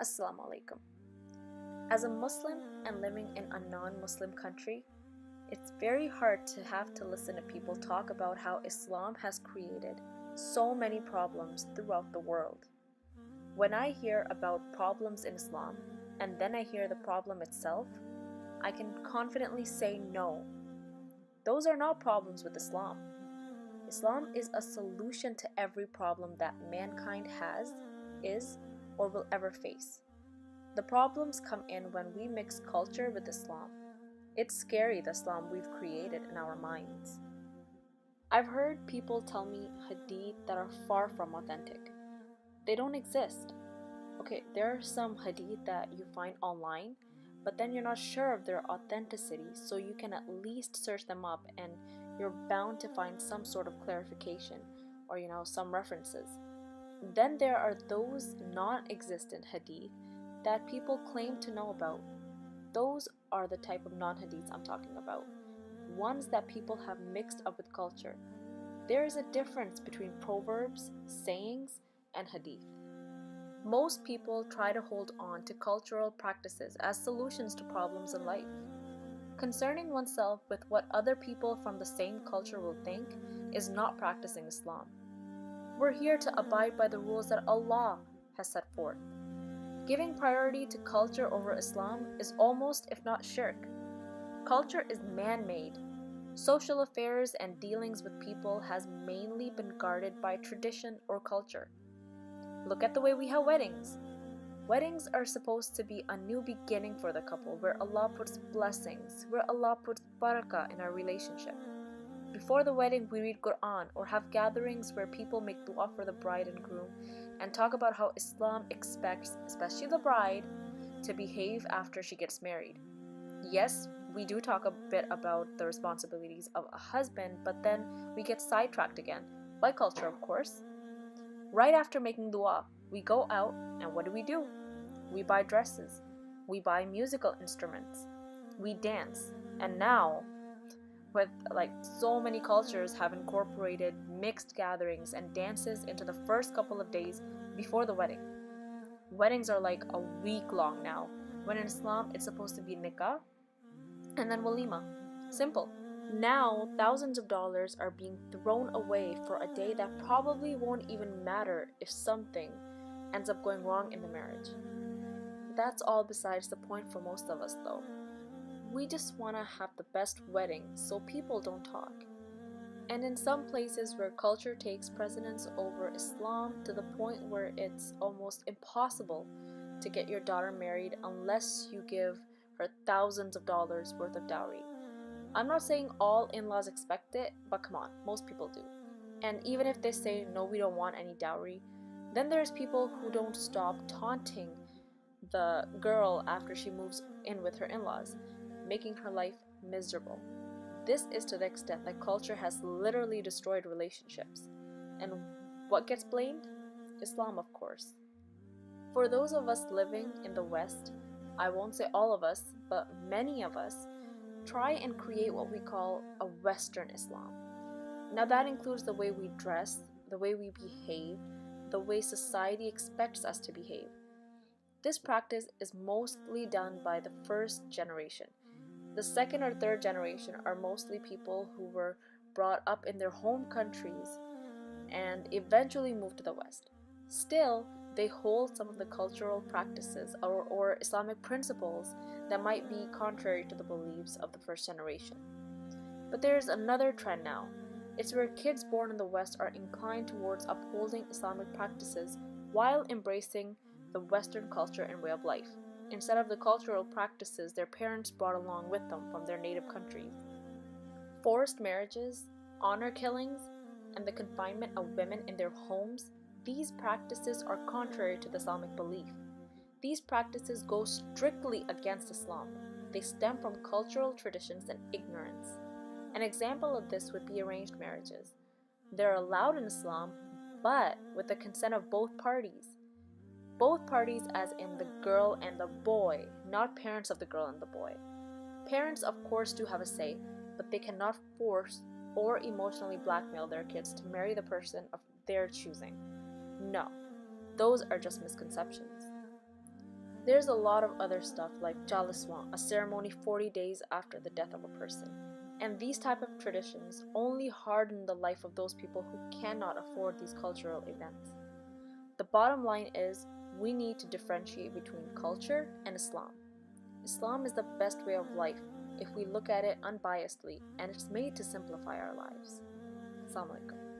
Assalamu alaikum. As a Muslim and living in a non-Muslim country, it's very hard to have to listen to people talk about how Islam has created so many problems throughout the world. When I hear about problems in Islam and then I hear the problem itself, I can confidently say no. Those are not problems with Islam. Islam is a solution to every problem that mankind has, is, or will ever face. The problems come in when we mix culture with Islam. It's scary, the Islam we've created in our minds. I've heard people tell me hadith that are far from authentic. They don't exist. Okay, there are some hadith that you find online, but then you're not sure of their authenticity, so you can at least search them up and you're bound to find some sort of clarification or some references. Then there are those non-existent hadith that people claim to know about. Those are the type of non-hadiths I'm talking about. Ones that people have mixed up with culture. There is a difference between proverbs, sayings, and hadith. Most people try to hold on to cultural practices as solutions to problems in life. Concerning oneself with what other people from the same culture will think is not practicing Islam. We're here to abide by the rules that Allah has set forth. Giving priority to culture over Islam is almost, if not shirk. Culture is man-made. Social affairs and dealings with people has mainly been guarded by tradition or culture. Look at the way we have weddings. Weddings are supposed to be a new beginning for the couple where Allah puts blessings, where Allah puts barakah in our relationship. Before the wedding, we read Quran or have gatherings where people make dua for the bride and groom and talk about how Islam expects, especially the bride, to behave after she gets married. Yes, we do talk a bit about the responsibilities of a husband, but then we get sidetracked again, by culture of course. Right after making dua, we go out and what do? We buy dresses, we buy musical instruments, we dance, and now, with so many cultures have incorporated mixed gatherings and dances into the first couple of days before the wedding. Weddings are like a week long now, when in Islam it's supposed to be nikah and then walima. Simple. Now, thousands of dollars are being thrown away for a day that probably won't even matter if something ends up going wrong in the marriage. That's all besides the point for most of us though. We just want to have the best wedding so people don't talk. And in some places where culture takes precedence over Islam to the point where it's almost impossible to get your daughter married unless you give her thousands of dollars worth of dowry. I'm not saying all in-laws expect it, but come on, most people do. And even if they say, no, we don't want any dowry, then there's people who don't stop taunting the girl after she moves in with her in-laws, making her life miserable. This is to the extent that culture has literally destroyed relationships. And what gets blamed? Islam, of course. For those of us living in the West, I won't say all of us, but many of us, try and create what we call a Western Islam. Now that includes the way we dress, the way we behave, the way society expects us to behave. This practice is mostly done by the first generation. The second or third generation are mostly people who were brought up in their home countries and eventually moved to the West. Still, they hold some of the cultural practices or Islamic principles that might be contrary to the beliefs of the first generation. But there's another trend now. It's where kids born in the West are inclined towards upholding Islamic practices while embracing the Western culture and way of life, instead of the cultural practices their parents brought along with them from their native countries. Forced marriages, honor killings, and the confinement of women in their homes, these practices are contrary to the Islamic belief. These practices go strictly against Islam. They stem from cultural traditions and ignorance. An example of this would be arranged marriages. They're allowed in Islam, but with the consent of both parties. Both parties as in the girl and the boy, not parents of the girl and the boy. Parents of course do have a say, but they cannot force or emotionally blackmail their kids to marry the person of their choosing. No, those are just misconceptions. There's a lot of other stuff like Jaliswan, a ceremony 40 days after the death of a person. And these type of traditions only harden the life of those people who cannot afford these cultural events. The bottom line is, we need to differentiate between culture and Islam. Islam is the best way of life if we look at it unbiasedly, and it's made to simplify our lives. Assalamu alaikum.